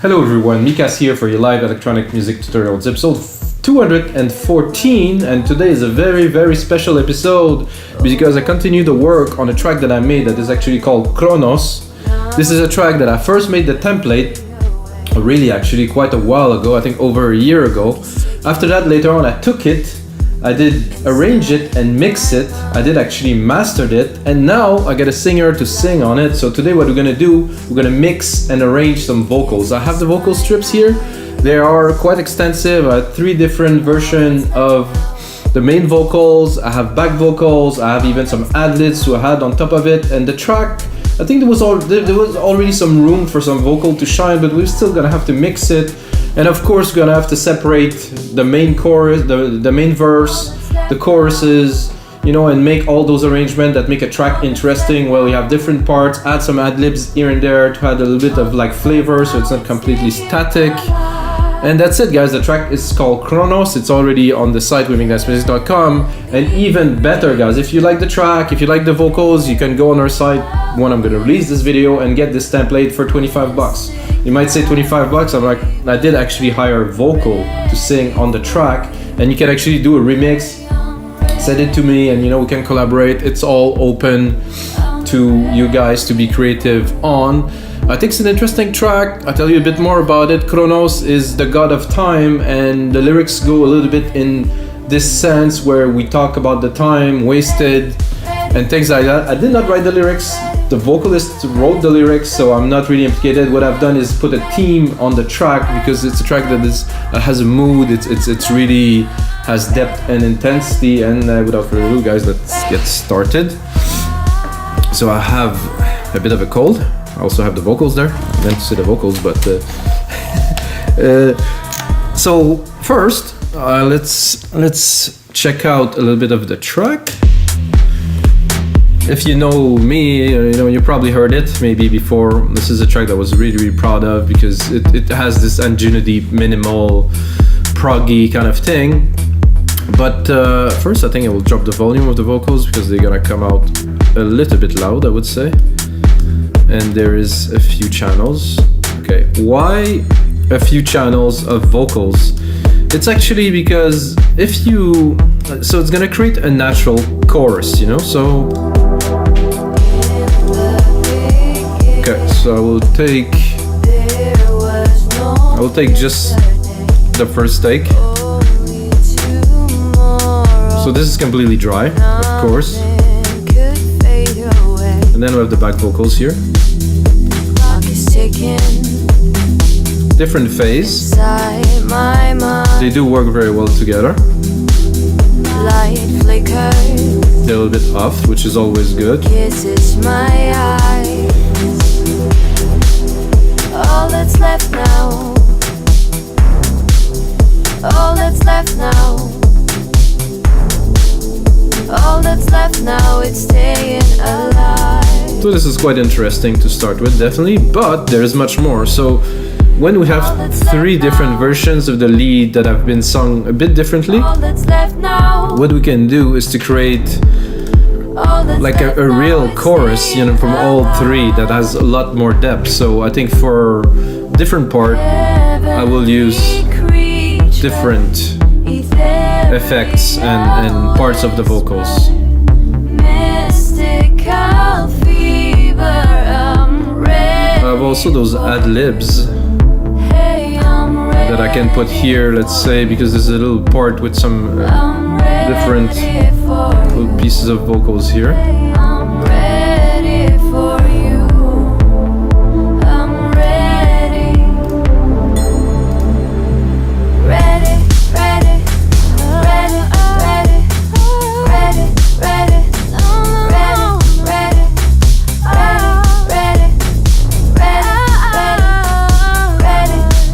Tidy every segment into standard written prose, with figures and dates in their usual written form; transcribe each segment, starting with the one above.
Hello everyone, Mikas here for your live electronic music tutorial. It's episode 214 and today is a very special episode because I continue the work on a track that I made that is actually called Chronos. This is a track that I first made the template really actually quite a while ago, I think over a year ago. After that, later on I took it, I did arrange it and mix it, I did actually mastered it, and now I get a singer to sing on it. So today what we're gonna do, we're gonna mix and arrange some vocals. I have the vocal strips here. They are quite extensive. I have 3 different versions of the main vocals. I have back vocals. I have even some ad-libs to add on top of it. And the track, I think there was already some room for some vocal to shine, but we're still gonna have to mix it. And of course, we're gonna have to separate the main chorus, the main verse, the choruses, you know, and make all those arrangements that make a track interesting. Well, you have different parts, add some ad-libs here and there to add a little bit of like flavor so it's not completely static. And that's it, guys. The track is called Chronos. It's already on the site wimingdance.com. And even better, guys, if you like the track, if you like the vocals, you can go on our site when I'm gonna release this video and get this template for 25 bucks. You might say 25 bucks. I'm like, I did actually hire a vocal to sing on the track, and you can actually do a remix, send it to me, and you know, we can collaborate. It's all open to you guys to be creative on. I think it's an interesting track. I'll tell you a bit more about it. Chronos is the god of time, and the lyrics go a little bit in this sense where we talk about the time wasted and things like that. I did not write the lyrics. The vocalist wrote the lyrics, so I'm not really implicated. What I've done is put a theme on the track because it's a track that has a mood. It's really has depth and intensity. And without further ado, guys, let's get started. So I have a bit of a cold. I also have the vocals there. I meant to say the vocals, but so first let's check out a little bit of the track. If you know me, you know, you probably heard it maybe before. This is a track that I was really proud of because it has this ingenuity, minimal, proggy kind of thing. But first I think I will drop the volume of the vocals because they're gonna come out a little bit loud, I would say. And there is a few channels. Okay, why a few channels of vocals? It's actually because so it's gonna create a natural chorus, you know, so. Okay, so I will take just the first take. So this is completely dry, of course. And then we have the back vocals here. Different phase. They do work very well together. They're a little bit off, which is always good. All that's left now. All that's left now. All that's left now, it's staying alive. So this is quite interesting to start with, definitely, but there is much more. So when we have 3 different versions of the lead that have been sung a bit differently, what we can do is to create like a real chorus, you know, from all 3 that has a lot more depth. So I think for different part, I will use different effects and parts of the vocals. I have also those ad-libs that I can put here, let's say, because there's a little part with some different little pieces of vocals here.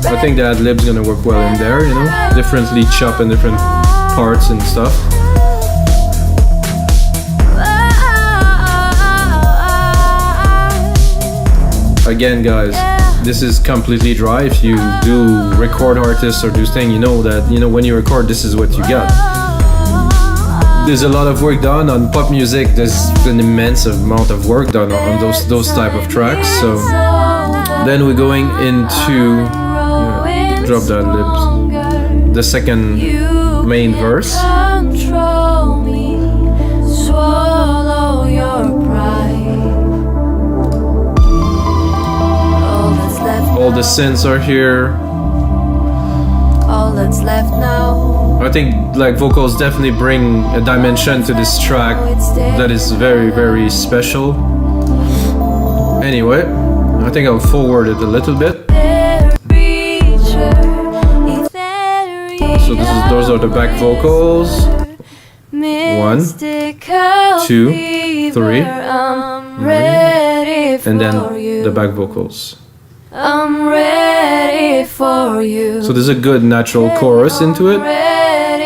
I think the ad-lib's gonna work well in there, you know, differently chopped in different parts and stuff. Again, guys, this is completely dry. If you do record artists or do things, you know that, you know, when you record, this is what you got. There's a lot of work done on pop music. There's an immense amount of work done on those type of tracks. So then we're going into drop that libs. The second main verse. Control me, swallow your pride. All that's left All the synths are here. all that's left now. I think like vocals definitely bring a dimension to this track that is very, very special. Anyway, I think I'll forward it a little bit. So those are the back vocals. 1, 2, 3, and then the back vocals. I'm ready for you. So there's a good natural chorus into it.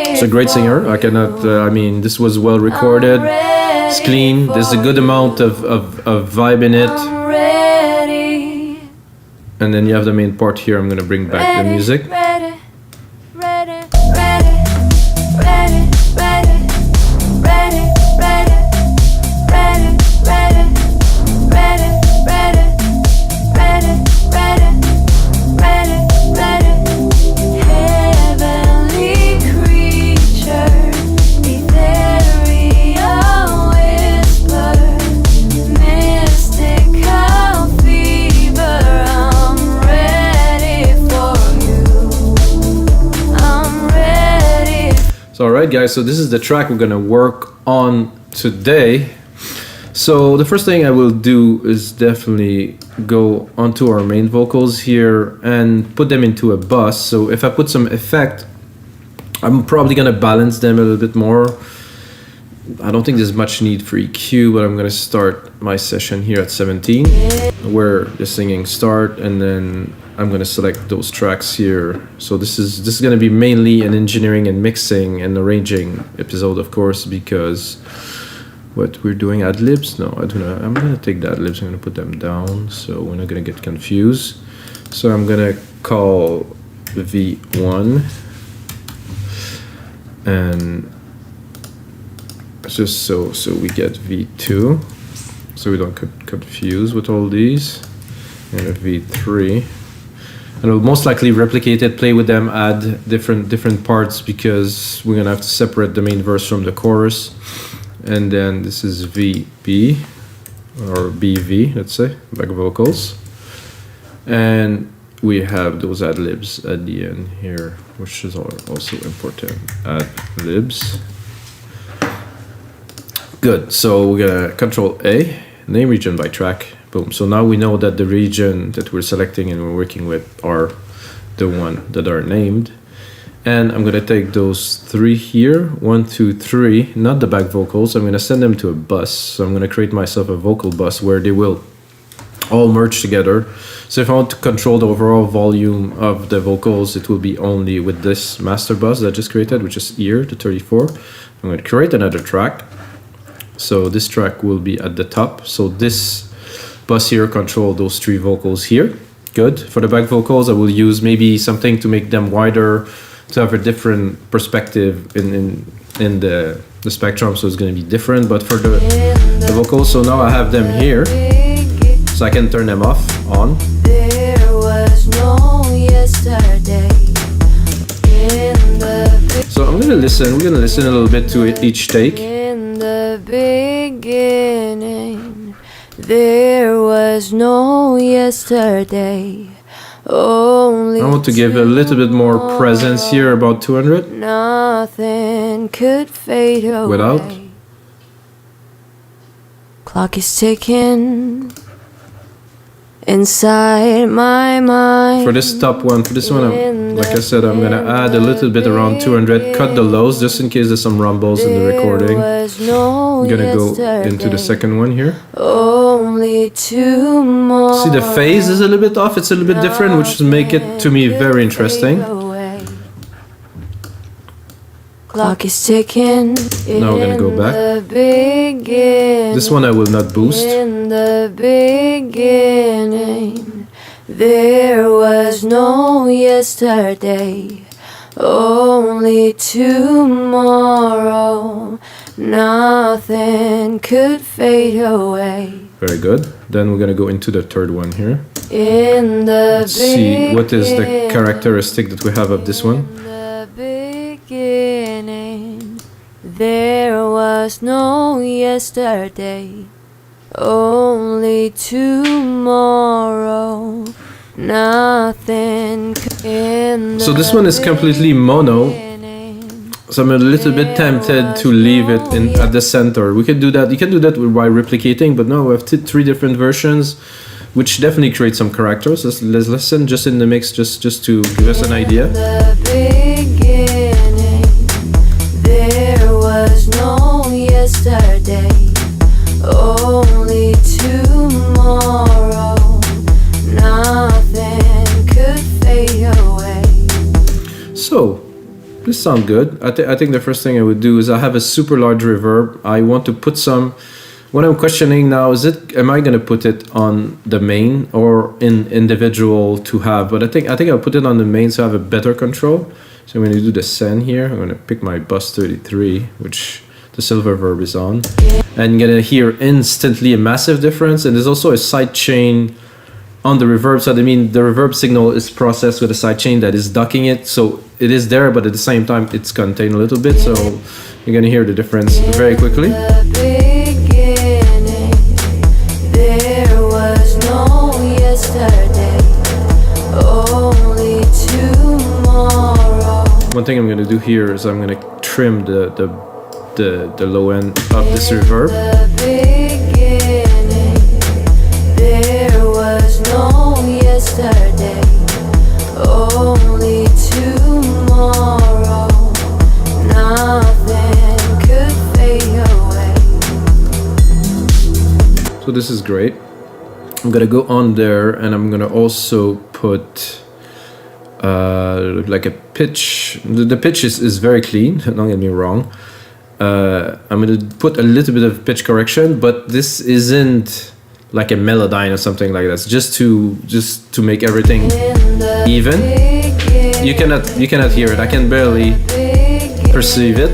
It's a great singer. I cannot. I mean, this was well recorded. It's clean. There's a good amount of vibe in it. I'm ready. And then you have the main part here. I'm gonna bring back the music. Ready, ready, ready, ready, ready, ready, ready, ready, ready, ready, ready, ready, ready, ready, ready. Heavenly creature, ethereal whisper, mystical fever. I'm ready for you. I'm ready. So alright guys, so this is the track we're gonna work on today. So the first thing I will do is definitely go onto our main vocals here and put them into a bus. So if I put some effect, I'm probably gonna balance them a little bit more. I don't think there's much need for EQ, but I'm gonna start my session here at 17, where the singing start, and then I'm gonna select those tracks here. So this is gonna be mainly an engineering and mixing and arranging episode, of course, because what we're doing ad libs. No, I do not. I'm gonna take the ad libs. I'm gonna put them down, so we're not gonna get confused. So I'm gonna call V1, and just so we get V2, so we don't get confused with all these, and a V3. And we'll most likely replicate it, play with them, add different parts, because we're gonna have to separate the main verse from the chorus. And then this is VB, or BV, let's say, back vocals. And we have those ad libs at the end here, which is also important. Ad libs. Good, so we're gonna Control A, name region by track. Boom. So now we know that the region that we're selecting and we're working with are the one that are named. And I'm gonna take those 3 here, 1, 2, 3, not the back vocals. I'm gonna send them to a bus. So I'm gonna create myself a vocal bus where they will all merge together. So if I want to control the overall volume of the vocals, it will be only with this master bus that I just created, which is ear, the 34. I'm gonna create another track. So this track will be at the top. So this bus here control those 3 vocals here. Good. For the back vocals, I will use maybe something to make them wider, to have a different perspective in the spectrum, so it's going to be different. But for the vocals, so now I have them here, so I can turn them off, on. There was no yesterday. So I'm gonna listen. We're gonna listen a little bit to each take. In the beginning, there was no yesterday. Only I want to give a little bit more presence here, about 200. Nothing could fade away. Without. Clock is ticking inside my mind. For this top one, like I said, I'm gonna add a little bit around 200, cut the lows just in case there's some rumbles in the recording. I'm gonna go into the second one here. Only tomorrow. See, the phase is a little bit off, it's a little bit different, which make it to me very interesting. Clock is ticking. Now we're gonna go back. This one I will not boost. In the beginning, there was no yesterday. only tomorrow. Nothing could fade away. Very good. Then we're gonna go into the third one here. In the Let's see what is the characteristic that we have of this one. In the beginning, there was no yesterday, only tomorrow. Nothing. So this one is completely mono. So I'm a little bit tempted to leave it in at the center. We could do that. You can do that by replicating, but no, we have three different versions, which definitely create some characters. Let's listen just in the mix, just to give us an idea. In the beginning, there was no yesterday, only tomorrow. Nothing could fade away. So this sounds good. I think the first thing I would do is I have a super large reverb. I want to put some. What I'm questioning now is am I gonna put it on the main or in individual to have? But I think I'll put it on the main so I have a better control. So I'm gonna do the send here. I'm gonna pick my bus 33, which the silver verb is on, and you're gonna hear instantly a massive difference. And there's also a side chain on the reverb. So I mean the reverb signal is processed with a side chain that is ducking it. So it is there, but at the same time it's contained a little bit. So you're gonna hear the difference very quickly. There was no yesterday, only tomorrow. One thing I'm gonna do here is I'm gonna trim the low end of this reverb. There was no yesterday, only tomorrow. Nothing could fade away. So this is great. I'm gonna go on there and I'm gonna also put like a pitch. The pitch is very clean, don't get me wrong. I'm gonna put a little bit of pitch correction, but this isn't like a melodyne or something like that. It's just to make everything even. You cannot hear it. I can barely perceive it.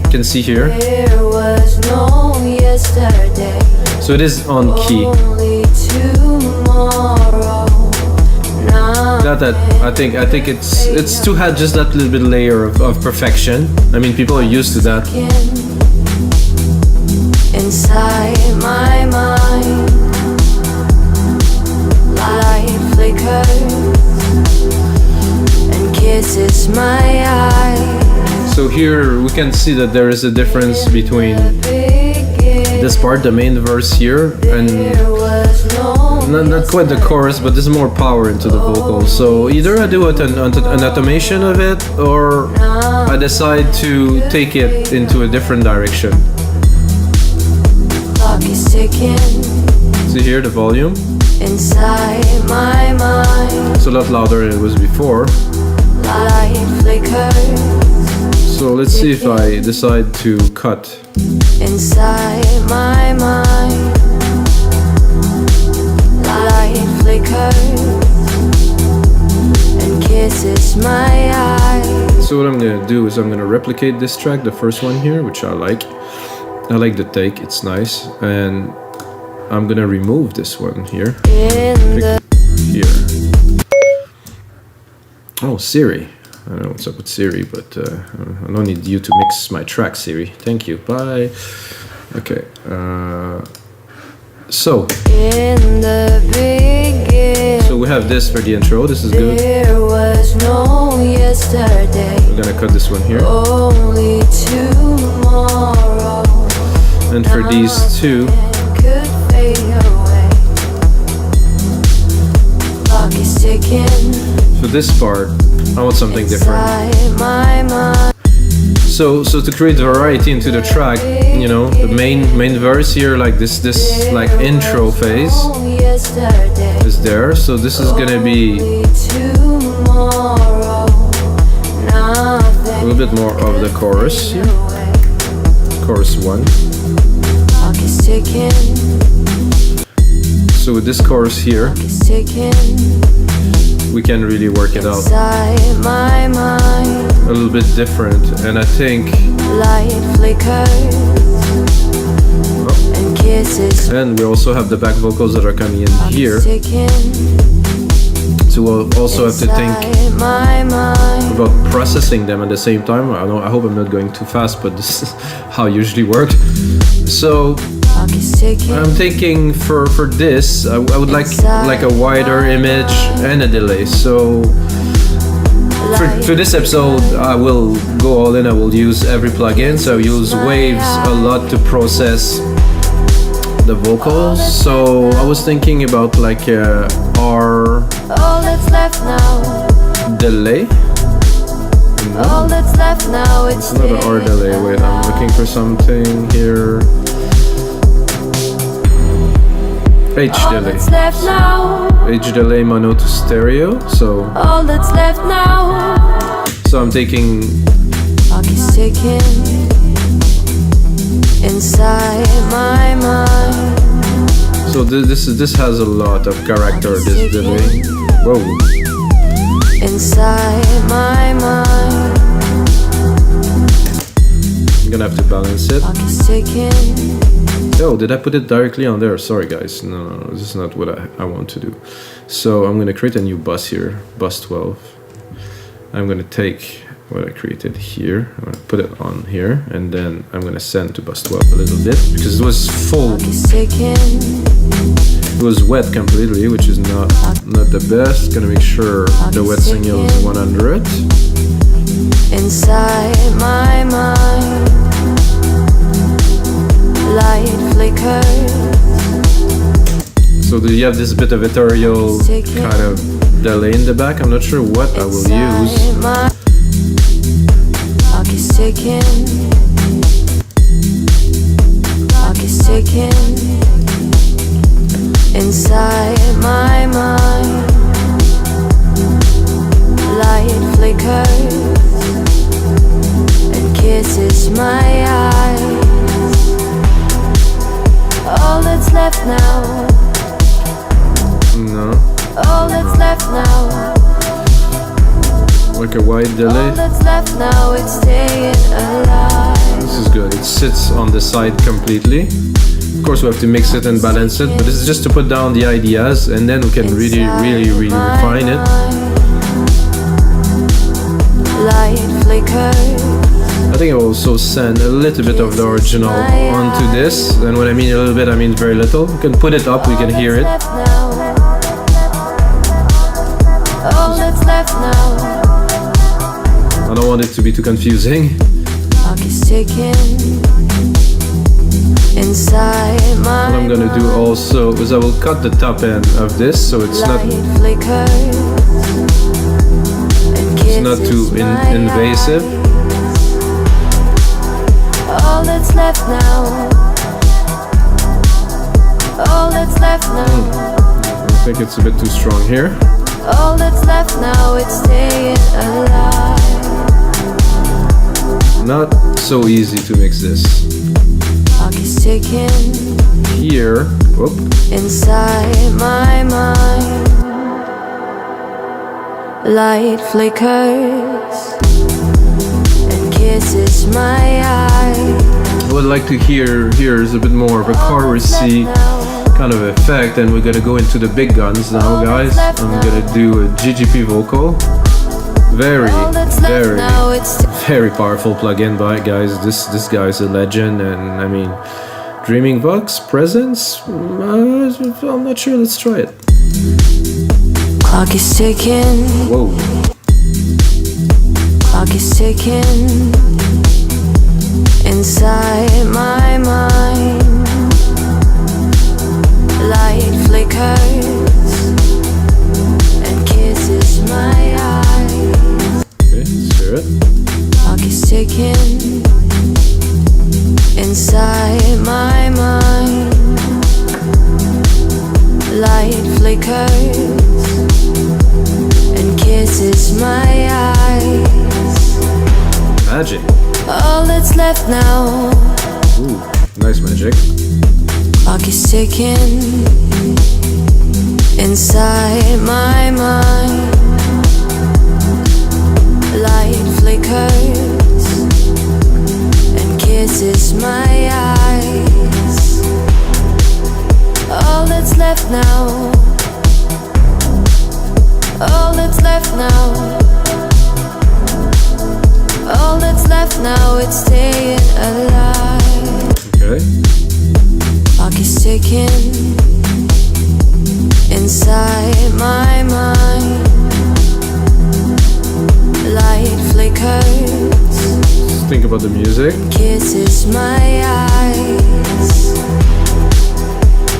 You can see here. There was no yesterday. So it is on key. Only tomorrow. That I think it's to have just that little bit layer of perfection. I mean, people are used to that. Inside my mind, light flickers and kisses my eyes. So here we can see that there is a difference between this part, the main verse here, and not quite the chorus, but there's more power into the vocals. So either I do an automation of it, or I decide to take it into a different direction. Clock is ticking. See here the volume? Inside my mind, It's a lot louder than it was before. light flickers. So let's see if I decide to cut. Inside my mind, light flickers and kisses my eyes. So what I'm gonna do is I'm gonna replicate this track, the first one here, which I like. I like the take, it's nice. And I'm gonna remove this one here. Here. Oh, Siri. I don't know what's up with Siri, but I don't need you to mix my track, Siri. Thank you. Bye. Okay. So we have this for the intro. This is good. There was no yesterday. We're gonna cut this one here. Only tomorrow. And for these two, Could fade away. Clock is ticking. for this part, I want something different. Inside my mind. So to create variety into the track, you know, the main verse here, like this like intro phase is there. So this is gonna be a little bit more of the chorus here. Chorus 1. So with this chorus here, we can really work it out inside my mind. a little bit different. And I think, Light flickers and kisses. and we also have the back vocals that are coming in here, Ticking so we'll also have to think inside my mind. about processing them at the same time. I hope I'm not going too fast, but this is how it usually works. So Clock is ticking. I'm thinking for this, I would like a wider image and a delay. So for this episode, I will go all in. I will use every plugin. So I use Waves a lot to process the vocals. So I was thinking about like a R All that's left now. delay. All that's left now. It's It's not an R delay. Wait, I'm looking for something here. H All delay. that's left now. H delay mono to stereo. So All that's left now. I'm taking Clock is ticking inside my mind. so this has a lot of character. This delay. Whoa. Inside my mind. I'm gonna have to balance it. Clock is ticking. Oh, did I put it directly on there? Sorry guys, no, this is not what I want to do. So I'm gonna create a new bus here, bus 12. I'm gonna take what I created here, I'm gonna put it on here, and then I'm gonna send to bus 12 a little bit, because it was full, Clock is ticking. it was wet completely, which is not the best. Gonna make sure the wet signal is 100. Inside my mind. Light flickers. So do you have this bit of ethereal kind of delay in the back? I'm not sure what I will use. Clock is ticking. Clock is ticking. Inside my mind. Light flickers and kisses my eyes. All that's left now. No, All that's left now. like a wide All delay. that's left now. It's staying alive. This is good. It sits on the side completely. Of course, we have to mix it and balance it, but this is just to put down the ideas, and then we can really refine it. Light flickers. I think I will also send a little bit of the original onto this, and when I mean a little bit, I mean very little. We can put it up, we can hear it. Left now. All that's left now. I don't want it to be too confusing. Clock is ticking inside my What I'm gonna do also is I will cut the top end of this, so it's not too invasive. All that's left now. All that's left now. I think it's a bit too strong here. All that's left now. It's staying alive. Not so easy to mix this. Clock is ticking Here, whoop, inside my mind. Light flickers and kisses my eyes. I would like to hear here is a bit more of a chorusy kind of effect, and we're gonna go into the big guns now, guys. I'm gonna do a GGP vocal. Very powerful plugin by guys. This guy's a legend, and I mean, Dreaming Vox presence. I'm not sure. Let's try it. Clock is ticking. Whoa. Clock is ticking inside my mind. Light flickers and kisses my eyes. Okay, let's hear it. Clock is ticking inside my mind. Light flickers and kisses my eyes. Magic. All that's left now. Ooh, nice magic. Clock is ticking inside my mind. think about the music. Kisses my eyes.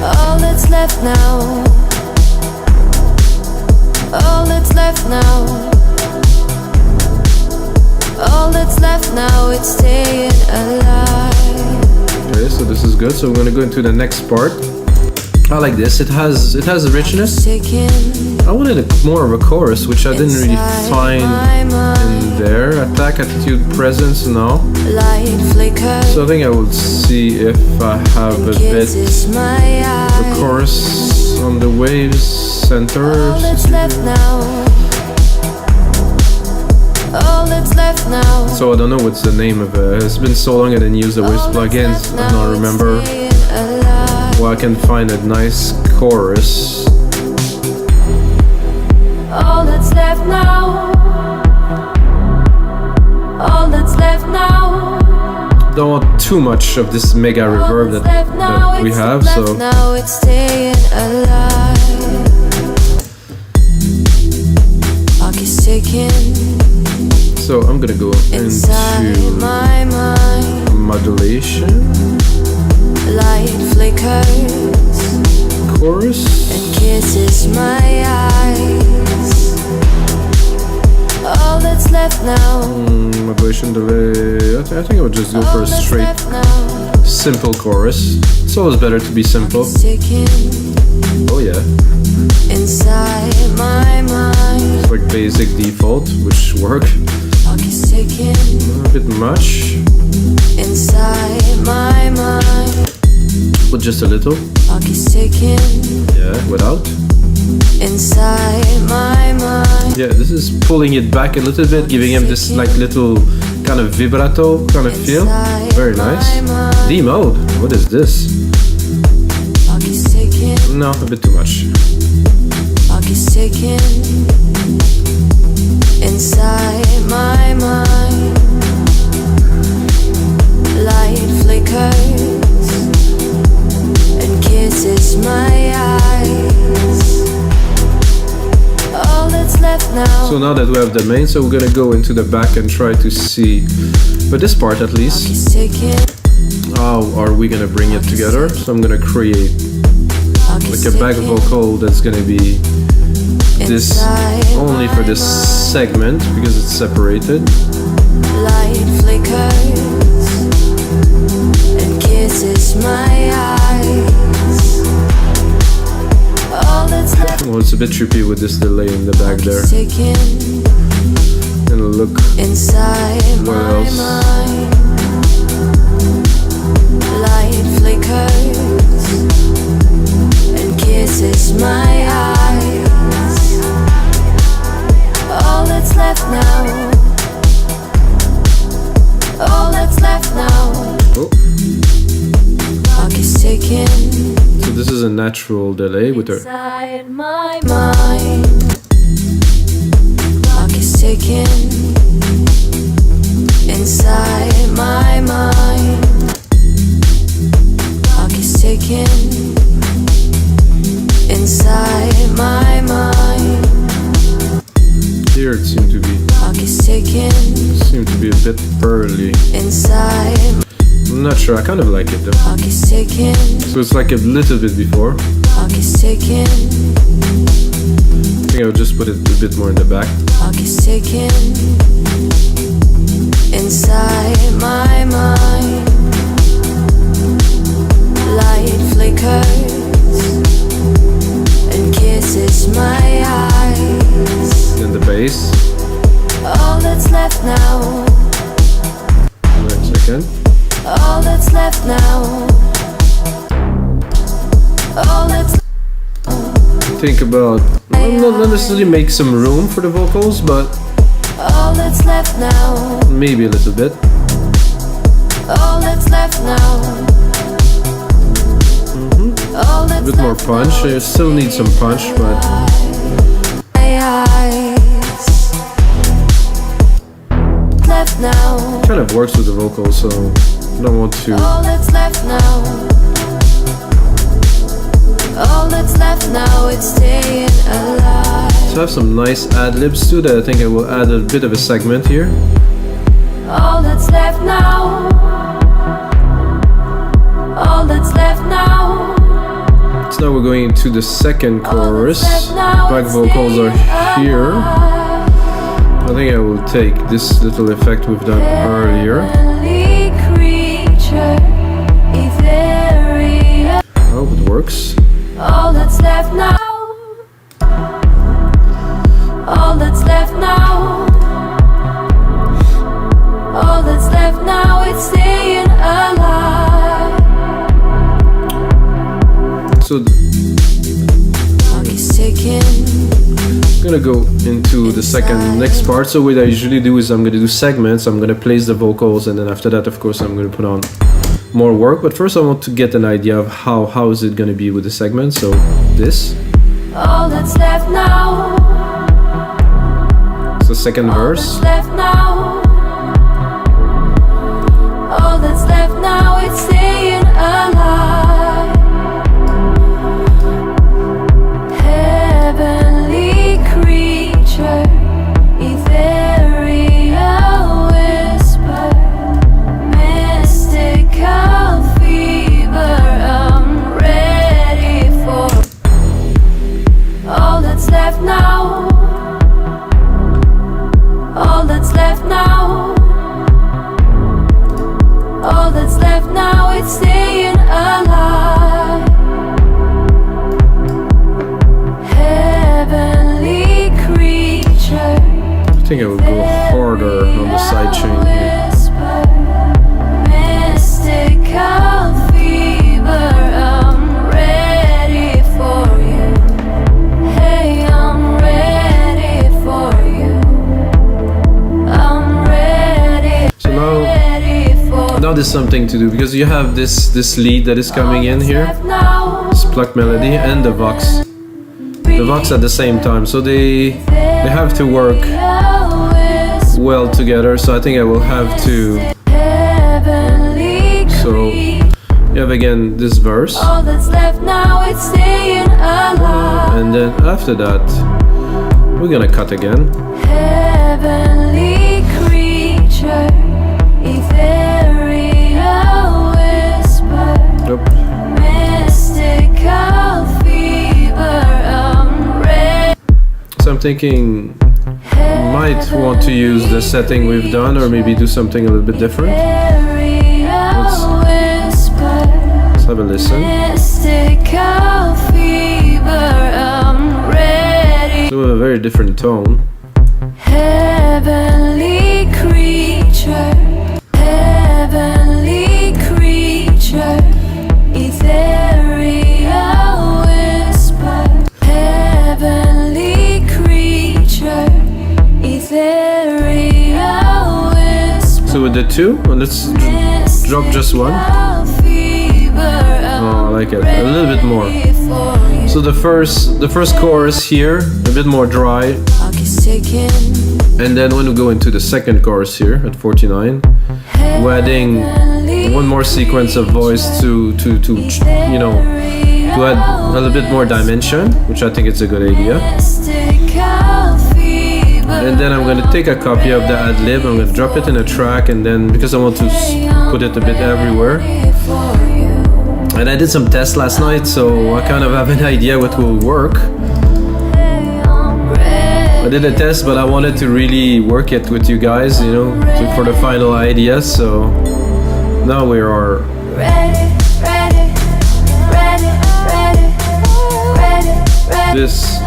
All that's left now. All that's left now. All that's left now, it's staying alive. Okay, so this is good. So we're gonna go into the next part. I like this. It has a richness. I wanted more of a chorus, which I didn't really find in there. Attack, attitude, presence, no. So I think I will see if I have a bit the chorus on the waves center. All that's left now. All that's left now. So I don't know what's the name of it. It's been so long I didn't use the waves plugins. I don't remember. Well, I can find a nice chorus. All that's left now. All that's left now. Don't want too much of this mega reverb that we have, so Now it's staying alive. Clock is ticking. So I'm gonna go Inside into my mind. modulation, Light flickers. chorus. Kisses my eyes. All that's left now. Modulation delay. I think I would just go for a straight simple chorus. It's always better to be simple. Oh yeah. Inside my mind. It's like basic default, which work. A bit much. Inside my mind. But just a little. Clock is ticking. Yeah, without. Inside my mind. Yeah, this is pulling it back a little bit, giving him this like little kind of vibrato kind of feel. Very nice. D mode. What is this? Clock is ticking. No, a bit too much. Clock is ticking. Inside my mind. Light flickers and kisses my eyes. All that's left now. So now that we have the main, so we're gonna go into the back and try to see, but this part at least, how are we gonna bring it together? So I'm gonna create like a back vocal that's gonna be this only for this segment because it's separated. Light flickers and kisses my eyes. All that's left. Well, it's a bit trippy with this delay in the back there. And look Inside what my else. mind. Light flickers and kisses my eyes. All that's left now. All that's left now. Oh, Clock is ticking. so this is a natural delay with her. Inside my mind. Clock is ticking. Inside my mind. Clock is ticking. Inside my mind. Here it seemed to be a bit early. Inside. I'm not sure. I kind of like it though. Clock is ticking. So it's like a little bit before. Clock is ticking. I think I would just put it a bit more in the back. Clock is ticking. Inside my mind. Light flickers and kisses my eyes. Then the bass. All that's left now. Wait a second. All that's left now. All that's Think about. I'm not necessarily make some room for the vocals, but all that's left now. maybe a little bit. All that's left now. All A that's bit more punch. I still need some punch, but my eyes. Left now. kind of works with the vocals, so I don't want to. All that's left now. All that's left now, it's staying alive. So I have some nice ad libs too that I think I will add a bit of a segment here. All that's left now. All that's left now. So now we're going to the second chorus. Back vocals are here. I think I will take this little effect we've done earlier. I hope it works. All that's left now. All that's left now. All that's left now, it's staying alive. So Clock is ticking. I'm gonna go into the next part. So what I usually do is I'm gonna do segments. I'm gonna place the vocals, and then after that, of course, I'm gonna put on more work. But first, I want to get an idea of how is it gonna be with the segments. So this. All that's left now. It's the second verse. All that's left now. All that's left now, it's staying alive. Heavenly creature, ethereal whisper, mystical fever, I'm ready for all that's left now. All that's left now. All that's left now, it's staying alive. Heavenly creature. I think I will go harder on the side chain here. Mystical fever, I'm ready for you. Hey, I'm ready for you. I'm ready. So now there's something to do, because you have this lead that is coming in here, this plucked melody, and the vox at the same time. So they have to work well together. So I think I will have to. So you have again this verse, All that's left now, it's staying alive. and then after that we're gonna cut again. Heavenly creature, ethereal whisper, Yep. mystical fever, I'm ready. So I'm thinking might want to use the setting we've done, or maybe do something a little bit different. Let's have a listen. Mystical fever, I'm ready. So we have a very different tone. Heavenly creature, heavenly creature, ethereal whisper, heavenly creature, ethereal whisper. So with the two, and let's drop just one. Oh, I like it a little bit more. So the first chorus here, a bit more dry, and then when we go into the second chorus here at 49, we're adding one more sequence of voice to you know, to add a little bit more dimension, which I think is a good idea. And then I'm gonna take a copy of the ad lib, I'm gonna drop it in a track, and then because I want to put it a bit everywhere. And I did some tests last night, so I kind of have an idea what will work. I did a test, but I wanted to really work it with you guys, you know, for the final idea. So now we are this.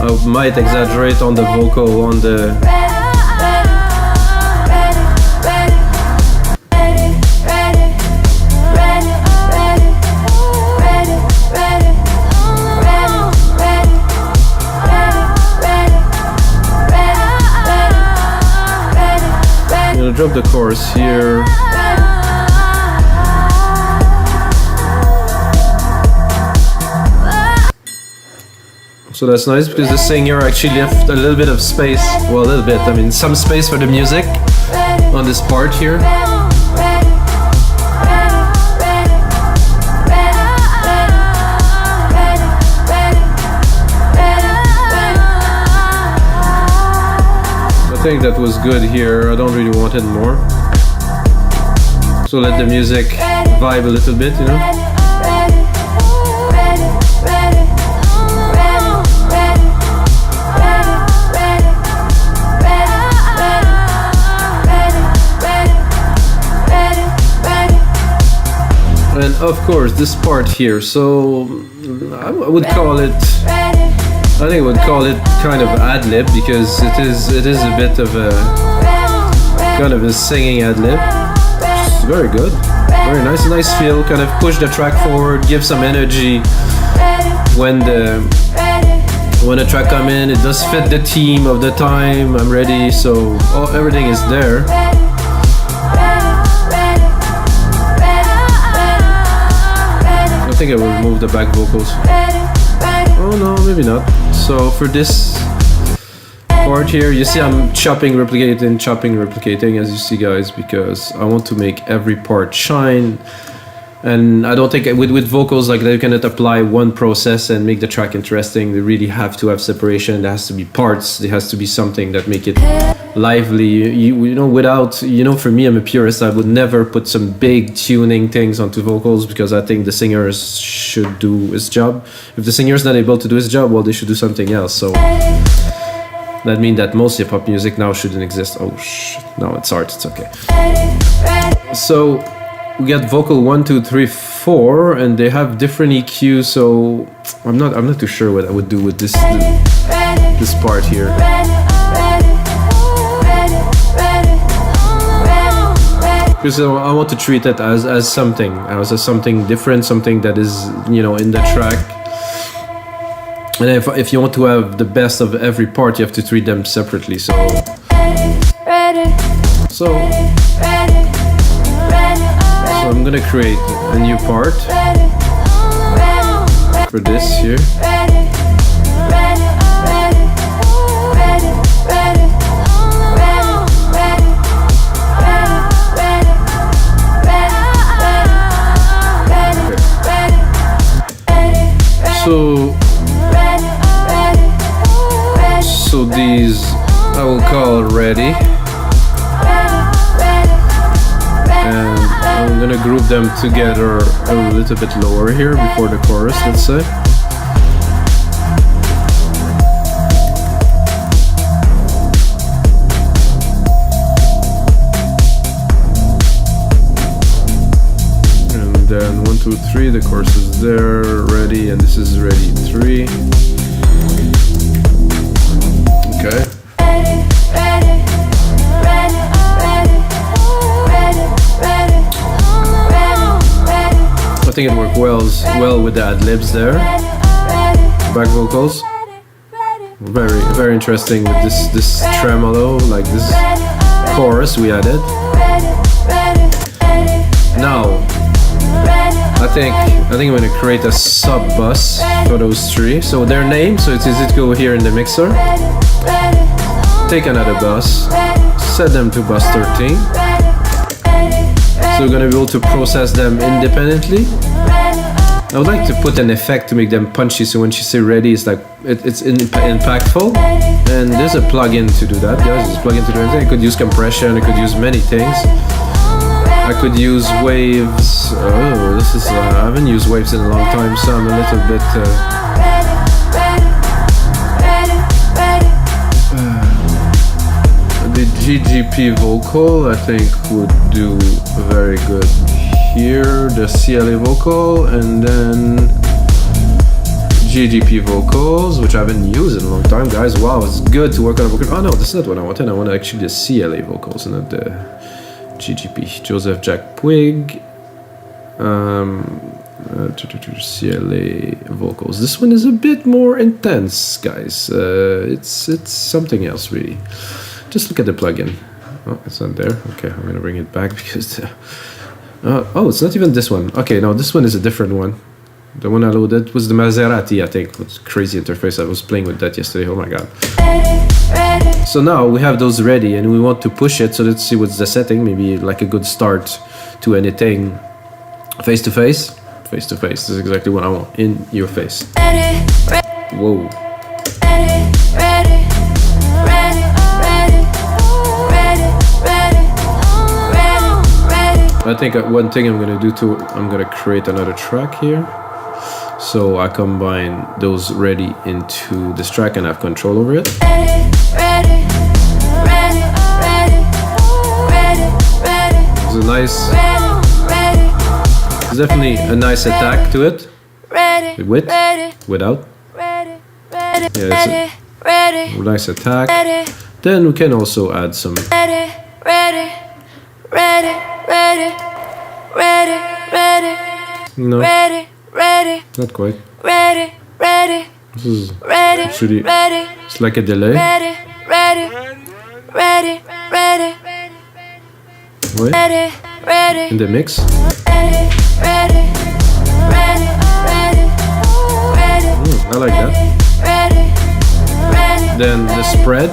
I might exaggerate on the vocal, on the. I'm gonna drop the chorus here. So that's nice, because the singer actually left a little bit of space, well, a little bit, I mean some space for the music on this part here. think that was good here. I don't really want it more. So let the music vibe a little bit, you know? And of course this part here, so I would call it, I think I would call it kind of ad-lib, because it is a bit of a kind of a singing ad-lib. It's very good, very nice feel, kind of push the track forward, give some energy when the track come in. It does fit the theme of the time. I'm ready, so everything is there. I think I will remove the back vocals. Oh no, maybe not. So for this part here, you see I'm chopping, replicating, as you see, guys, because I want to make every part shine. And I don't think with vocals like that you cannot apply one process and make the track interesting. They really have to have separation. There has to be parts. There has to be something that make it lively. You know, without, you know, for me, I'm a purist. I would never put some big tuning things onto vocals, because I think the singer should do his job. If the singer is not able to do his job, well, they should do something else. So that means that most hip hop music now shouldn't exist. Oh shit! No, it's art. It's okay. So we get vocal 1, 2, 3, 4, and they have different EQ. So I'm not too sure what I would do with this part here. Because I want to treat it as something different, something that is, you know, in the track. And if you want to have the best of every part, you have to treat them separately. So I'm gonna create a new part for this here. So these I will call ready, and I'm gonna group them together a little bit lower here before the chorus, let's say. And then 1, 2, 3, the chorus is there, ready, and this is ready 3. Okay. I think it worked well with the ad-libs there. Back vocals. Very interesting with this tremolo, like this chorus we added. Now I think I'm gonna create a sub bus for those 3. So their name, so it's easy to go here in the mixer. Take another bus, set them to bus 13. So we're gonna be able to process them independently. I would like to put an effect to make them punchy, so when she say ready, it's like it's impactful. And there's a plugin to do that, guys. There's a plugin to do anything. I could use compression. I could use many things. I could use waves. Oh, this is I haven't used waves in a long time, so I'm a little bit. The GGP vocal, I think, would do very good here. The CLA vocal, and then GGP vocals, which I haven't used in a long time, guys. Wow, it's good to work on a vocal. Oh no, this is not what I wanted. I want actually the CLA vocals, not the GGP. Joseph Jack Puig. CLA vocals. This one is a bit more intense, guys. It's something else, really. Just look at the plugin. Oh, it's not there. Okay, I'm gonna bring it back because oh, it's not even this one. Okay, no, this one is a different one. The one I loaded was the Maserati, I think. What's crazy interface. I was playing with that yesterday. Oh my god. So now we have those ready and we want to push it. So let's see what's the setting. Maybe like a good start to anything. Face to face. Face to face. This is exactly what I want. In your face. Whoa. think one thing I'm gonna do too, I'm gonna create another track here. So I combine those ready into this track and have control over it. It's a nice, there's definitely a nice attack to it. With, without. Yeah, it's a nice attack. Then we can also add some. No, not quite. This is actually, it's like a delay. Wait, in the mix. I like that. Then the spread.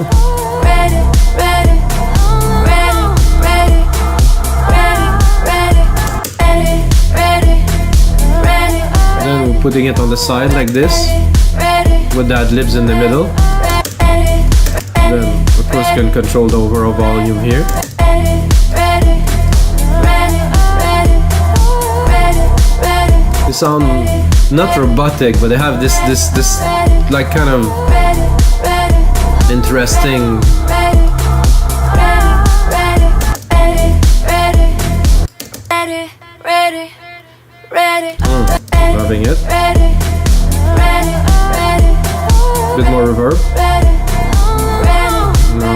Then we're putting it on the side like this, with that libs in the middle. Then of course you can control the overall volume here. They sound not robotic, but they have this like kind of interesting. Loving it. Bit more reverb. No.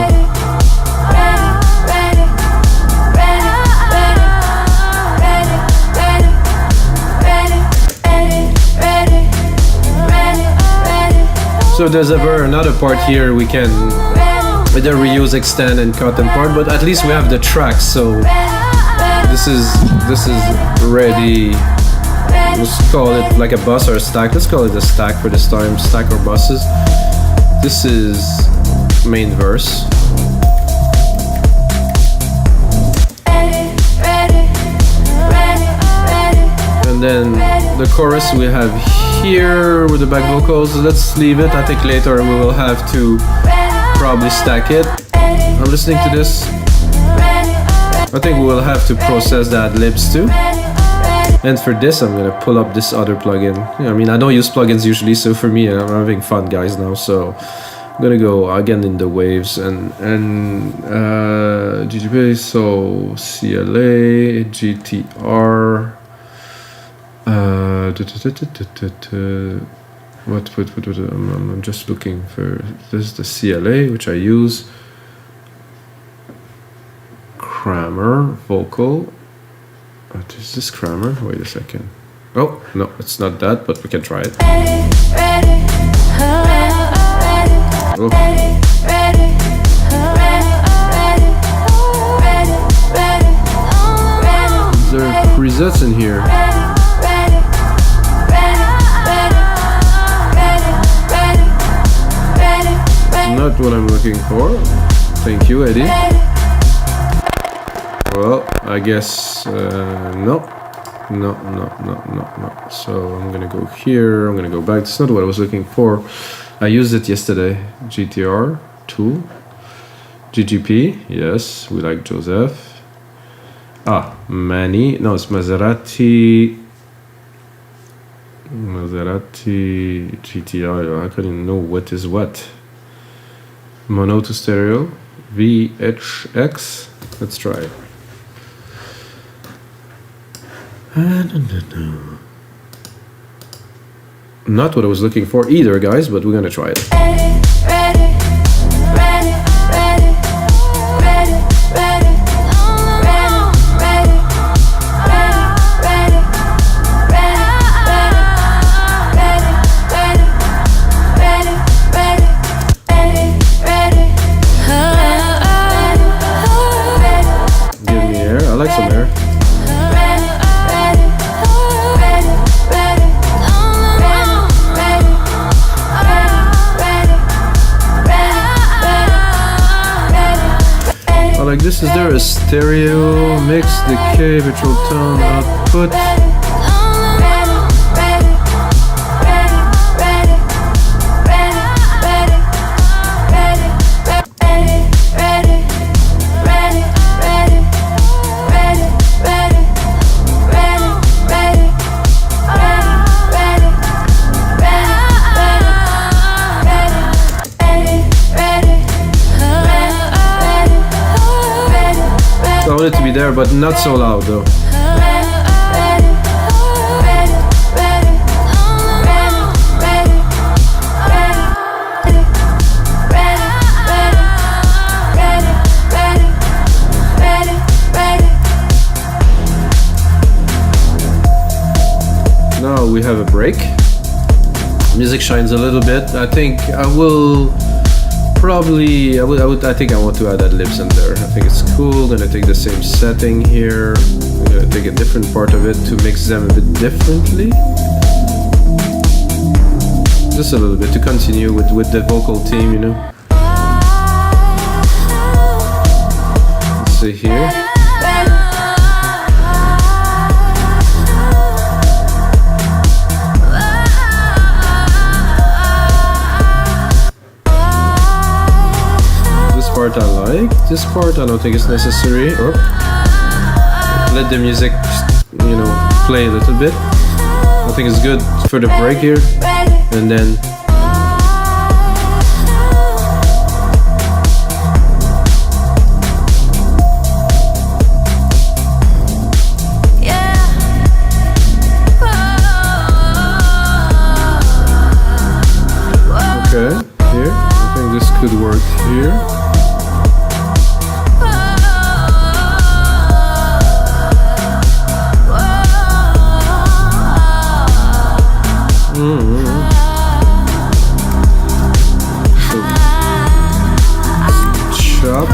So if there's ever another part here, we can either reuse, extend, and cut and part. But at least we have the tracks. So this is ready. Let's call it like a bus or a stack. Let's call it a stack for this time. Stack or buses. This is main verse. And then the chorus we have here with the back vocals. Let's leave it. I think later we will have to probably stack it. I'm listening to this. I think we will have to process that libs too. And for this, I'm gonna pull up this other plugin. I mean, I don't use plugins usually, so for me, I'm having fun, guys, now. So I'm gonna go again in the waves and GTP. So CLA, GTR. What? I'm just looking for this is the CLA, which I use. Kramer vocal. What is this Kramer? Wait a second. Oh, no, it's not that, but we can try it. Oh. There are presets in here. Not what I'm looking for. Thank you, Eddie. Well, I guess no. So I'm gonna go here. I'm gonna go back. That's not what I was looking for. I used it yesterday. GTR tool. GGP. Yes, we like Joseph. Manny. No, it's Maserati. GTR. I couldn't know what is what. Mono to stereo. VHX. Let's try it. Not what I was looking for either, guys, but we're gonna try it. Give me air. I like some air. Like this, is there a stereo mix, decay, virtual tone, output? be there, but not so loud though. Now we have a break. Music shines a little bit. I think I will probably, I think I want to add libs in there. I think it's cool. Gonna take the same setting here. I'm gonna take a different part of it to mix them a bit differently. Just a little bit to continue with the vocal theme, you know. Let's see here. Part I like. This part I don't think is necessary. Oh. Let the music, you know, play a little bit. I think it's good for the break here. And then okay, here. I think this could work here. Chop.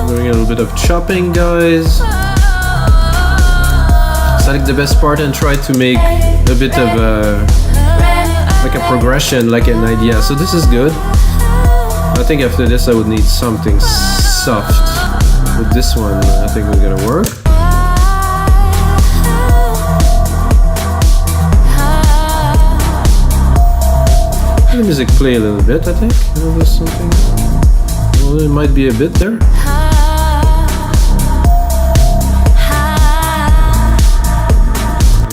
Doing a little bit of chopping, guys. Select the best part and try to make a bit of like a progression, like an idea. So this is good. I think after this I would need something soft. With this one, I think we're gonna work. Let the music play a little bit, I think. There's something. Well, it might be a bit there.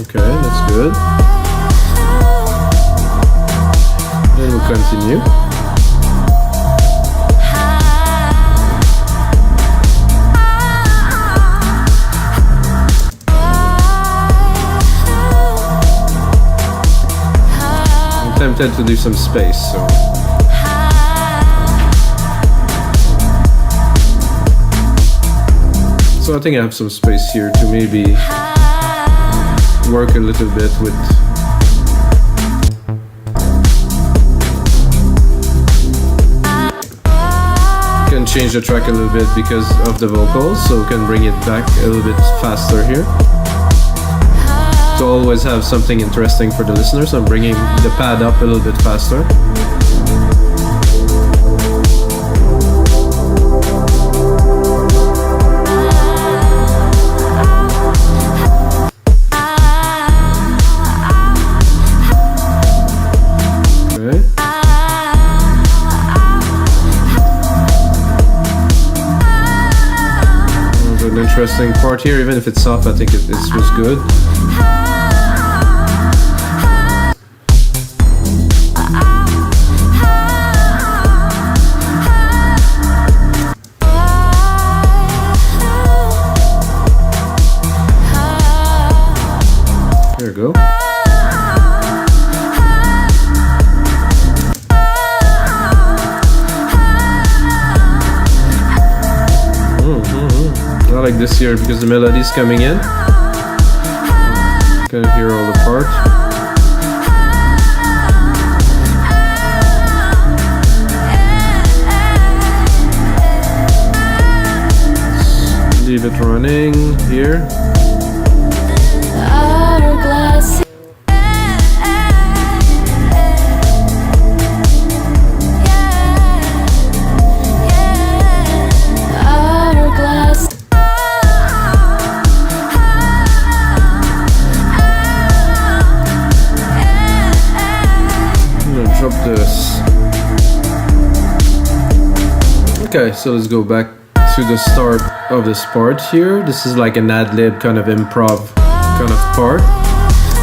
Okay, that's good. Then we'll continue. Tempted to do some space, so I think I have some space here to maybe work a little bit with can change the track a little bit because of the vocals, so we can bring it back a little bit faster here. To always have something interesting for the listeners, I'm bringing the pad up a little bit faster. Okay. There's an interesting part here, even if it's soft, I think it was good. There we go. I like this here because the melody is coming in. Can hear all the parts. Leave it running here. Drop this. Okay, so let's go back to the start of this part here. This is like an ad-lib kind of improv kind of part.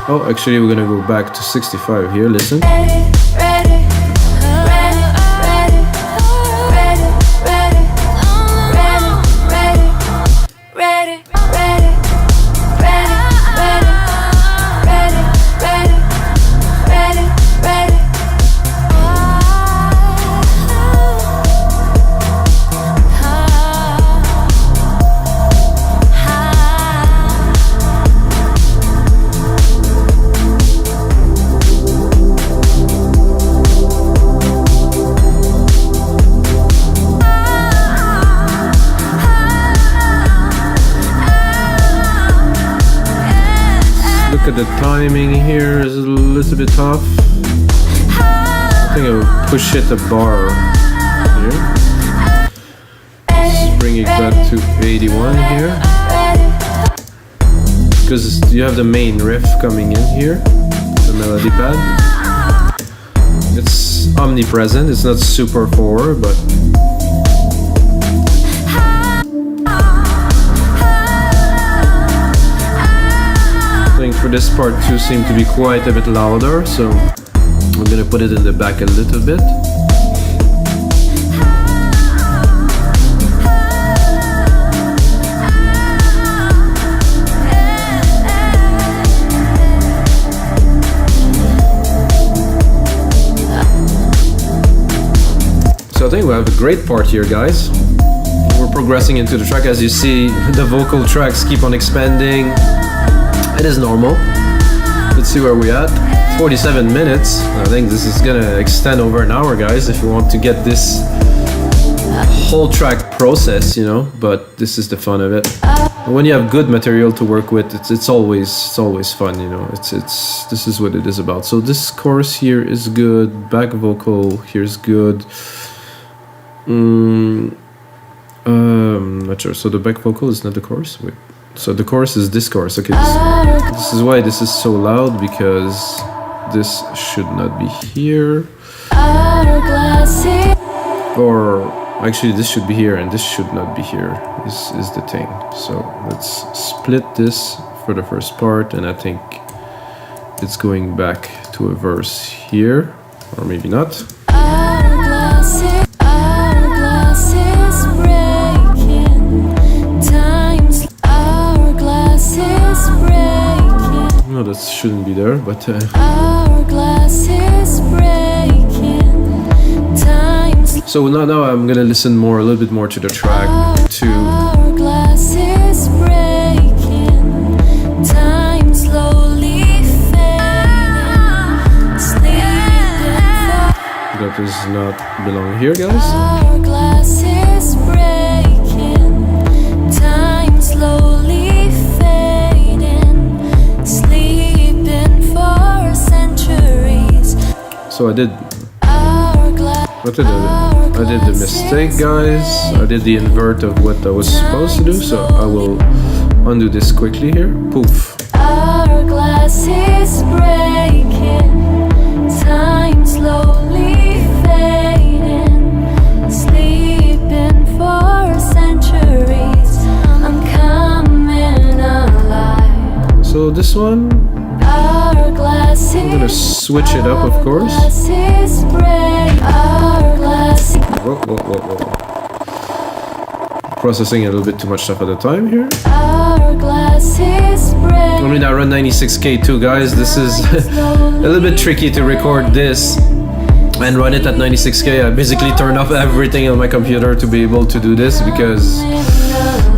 Oh, actually we're gonna go back to 65 here, listen. the timing here is a little bit tough. I think I'll push it a bar here. Let's bring it back to 81 here. Because you have the main riff coming in here, the melody pad. It's omnipresent, it's not super forward, but I think for this part too seem to be quite a bit louder, so I'm gonna put it in the back a little bit. So I think we have a great part here, guys. We're progressing into the track. As you see, the vocal tracks keep on expanding. It is normal. Let's see where we're at. 47 minutes. I think this is gonna extend over an hour, guys, if you want to get this whole track process, you know, but this is the fun of it. When you have good material to work with, it's always fun, you know. This is what it is about. So this chorus here is good. Back vocal here is good. Not sure. So the back vocal is not the chorus. Wait. So the chorus is this chorus. Okay. This is why this is so loud, because this should not be here. Or actually, this should be here, and this should not be here. This is the thing. So let's split this for the first part, and I think it's going back to a verse here, or maybe not. No, that shouldn't be there, but so now I'm gonna listen a little bit more to the track that does not belong here, guys. So I did the mistake, guys. I did the invert of what I was supposed to do, so I will undo this quickly here. Poof. Hourglass is breaking, time slowly fading, sleeping for centuries. I'm coming alive. So this one, I'm gonna switch it up, of course. Whoa. Processing a little bit too much stuff at a time here. I mean, I run 96K too, guys. This is a little bit tricky to record this and run it at 96K. I basically turned off everything on my computer to be able to do this because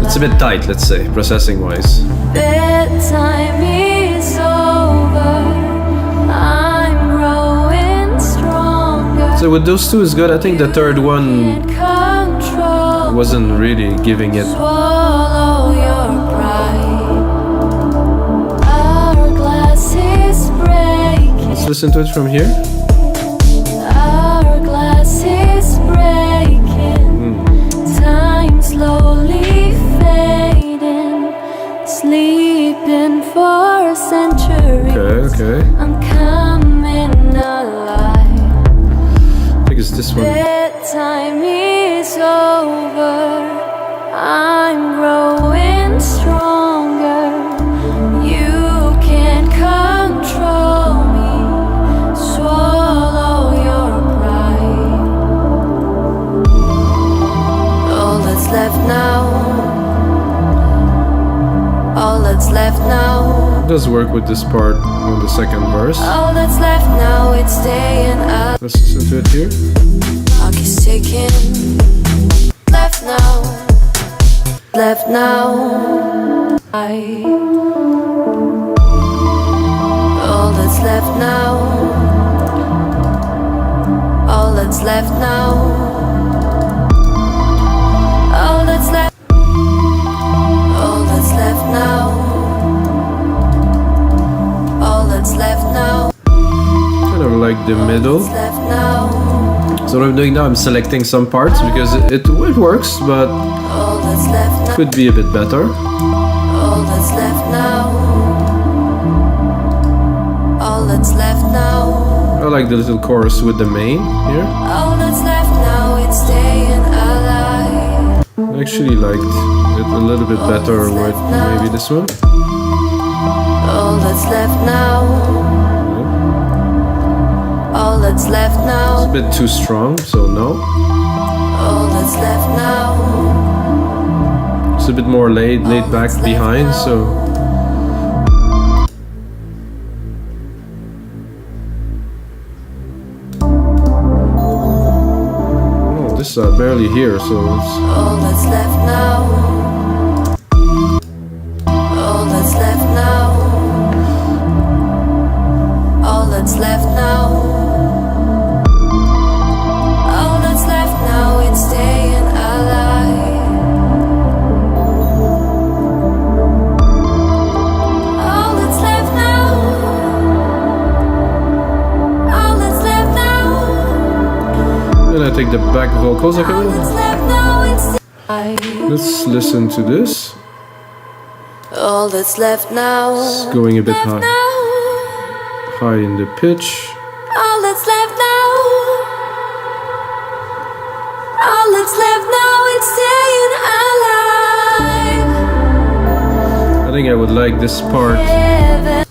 it's a bit tight, let's say, processing wise. Bedtime is over. I'm growing stronger. So with those two is good. I think the third one wasn't really giving it. Swallow your pride. Our glass is breaking. Let's listen to it from here. Our glass is breaking. Time slowly fading. Sleeping for centuries. Okay. I'm coming alive. I think it's this one. Bedtime is over. I'm growing stronger. You can't control me. Swallow your pride. All that's left now. All that's left now. It does work with this part on the second verse. All that's left now, it's staying up. Let's listen to it here. Clock is ticking. Left now. Left now. All that's left now. All that's left now. All that's left. All that's left now. like the middle. What's left now? So what I'm doing now, I'm selecting some parts because it works, but All that's left now. could be a bit better. All that's left now. All that's left now. I like the little chorus with the main here. All that's left now. It's staying alive. I actually liked it a little bit better with maybe this one. All that's left now. All that's left It's a now. bit too strong, so no. All that's left now. It's a bit more laid back behind, so oh, this I barely hear, so it's All that's left now. All that's left now. All that's left now. All that's left now. It's staying alive. All that's left now. All that's left now. then I take the back vocals like All that's left now. It's Let's listen to this. all that's left now. It's going a bit high, Now. high in the pitch. All that's left now. All that's left now. It's staying alive. I think I would like this part Heaven.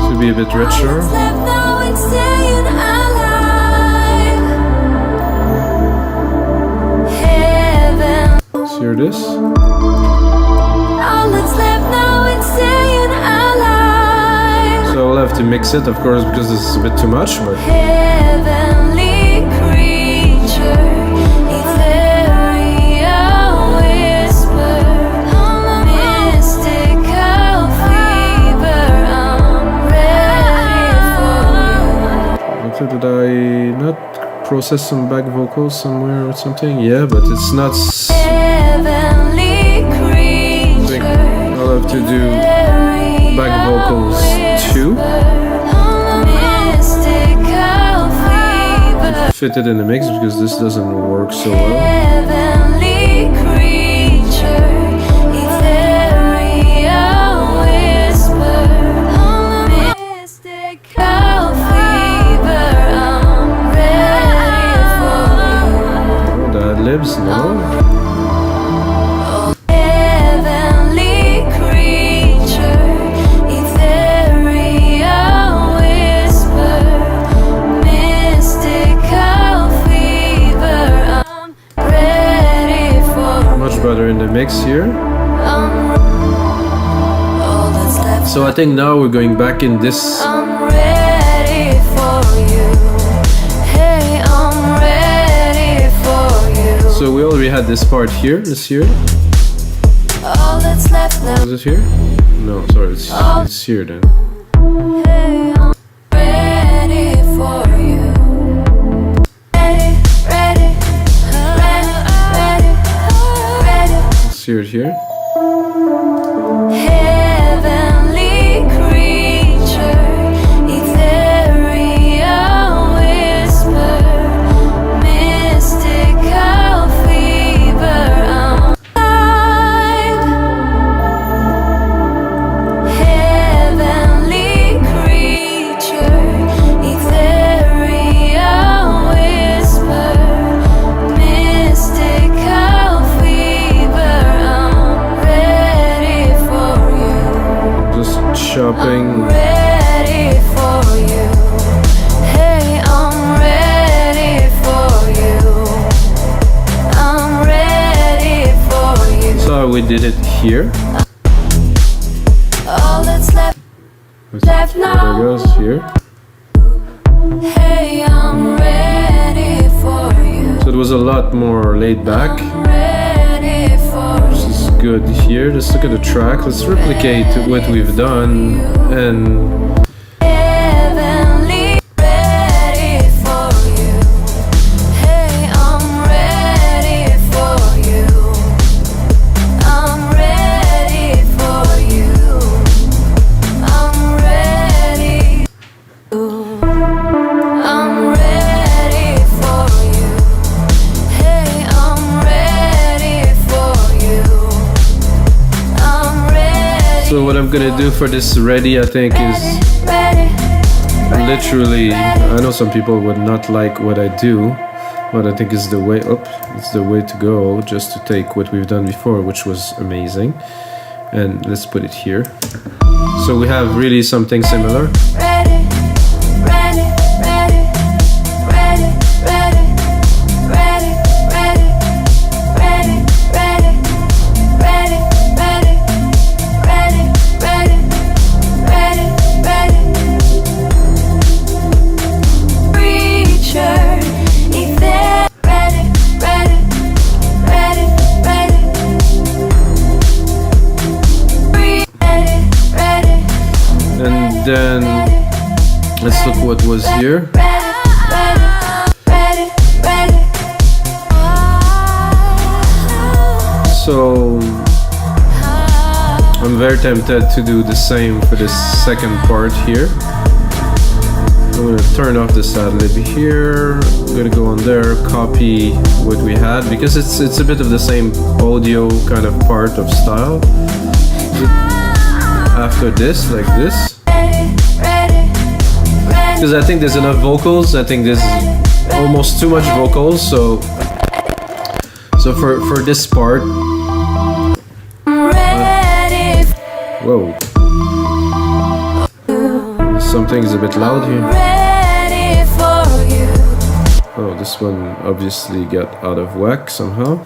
to be a bit All richer. that's left now. It's staying alive. Heaven. Let's hear this. All that's left now. It's staying alive. So I'll have to mix it, of course, because this is a bit too much, but Heavenly creature, ethereal whisper, mystical fever. I'm ready for you. okay, did I not process some back vocals somewhere or something? Yeah, but it's not. Heavenly I think creature, I'll have to do back vocals too. mystical fever. Fit it in the mix because this doesn't work so well. Heavenly creature, ethereal whisper, mystical fever. I'm ready for you. Oh, the libs, no. Heavenly creature, ethereal whisper, mystical fever. I'm ready for Much better in the mix here. all that's left. So I think now we're going back in this. I'm ready for you. Hey, I'm ready for you. So we already had this part here. Let's hear it. All that's left now. Is it here? No, sorry, it's here then. Hey, I'm ready for you. Ready, ready, ready, ready, ready. Let's hear it here. Heavenly creature, ethereal whisper, mystical fever. I'm alive. Heavenly creature, ethereal whisper, mystical fever. I'm ready for you. Just chopping. Ready for you. Hey, I'm ready for you. I'm ready for you. So we did it here. All that's left There now. goes here. Hey, I'm ready for you. So it was a lot more laid back. Ready for This is good here. Let's look at the track. Let's replicate what we've done and heavenly. Ready for you. Hey, I'm ready for you. I'm ready for you. I'm ready. I'm gonna do for this ready, I think, is literally, I know some people would not like what I do, but I think it's the way up, it's the way to go, just to take what we've done before, which was amazing. And let's put it here. So we have really something similar. Then let's look what was here. So I'm very tempted to do the same for this second part here. I'm gonna turn off this ad lib here. I'm gonna go on there, copy what we had, because it's a bit of the same audio kind of part of style. After this, like this. Because I think there's enough vocals. I think there's almost too much vocals. So for this part, whoa, something's a bit loud here. Oh, this one obviously got out of whack somehow.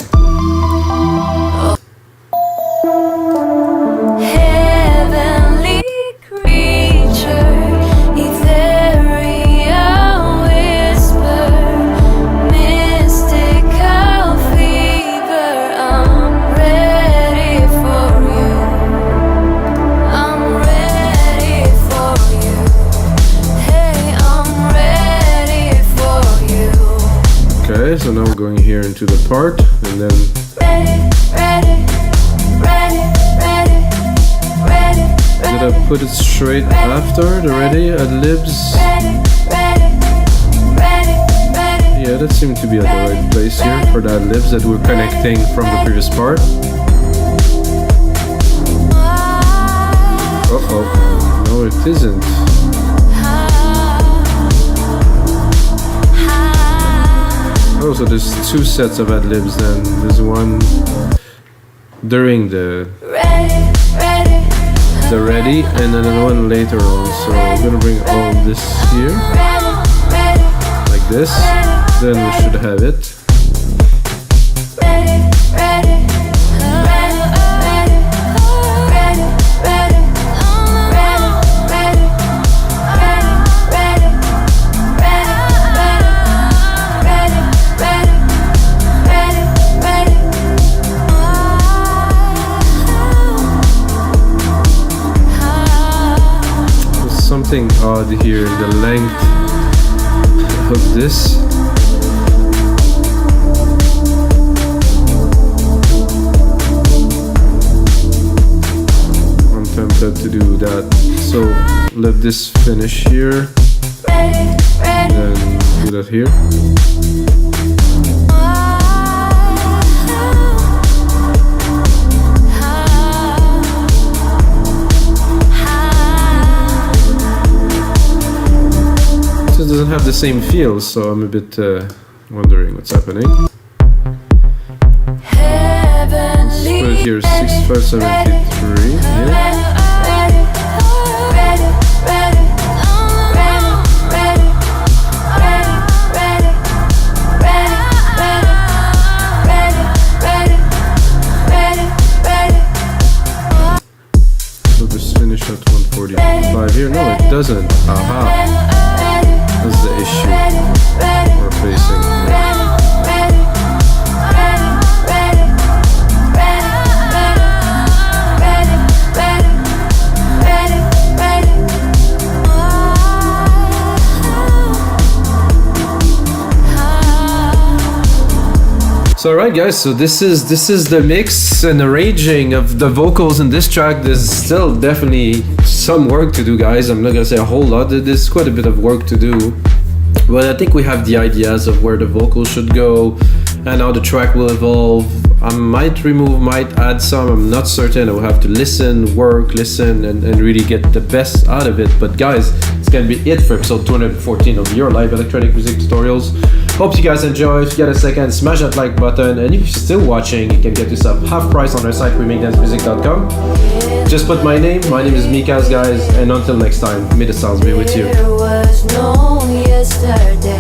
So now we're going here into the part, and then did I put it straight after the ready ad libs? Yeah, that seemed to be at the right place here for the ad libs that we're connecting from the previous part. Uh-oh, no it isn't. Oh, so there's two sets of ad libs then. There's one during the ready, and then another one later on. So I'm gonna bring all this here, like this. Then we should have it. Something odd here in the length of this. I'm tempted to do that. So let this finish here, and then do that here. It doesn't have the same feel, so I'm a bit wondering what's happening. Let's put it here, 6573 here. So just finish at 145 here. No, it doesn't. Aha. That's the issue we're facing. So alright guys, so this is the mix and arranging of the vocals in this track. There's still definitely some work to do, guys. I'm not gonna say a whole lot. There's quite a bit of work to do, but I think we have the ideas of where the vocals should go, and how the track will evolve. I might remove, might add some, I'm not certain. I will have to listen, and really get the best out of it. But guys, it's gonna be it for episode 214 of your live electronic music tutorials. Hope you guys enjoy. If you get a second, smash that like button, and if you're still watching, you can get yourself half price on our site, wemakedancemusic.com. Just put my name is Mikas, guys, and until next time, may the sounds be with you. There was no yesterday.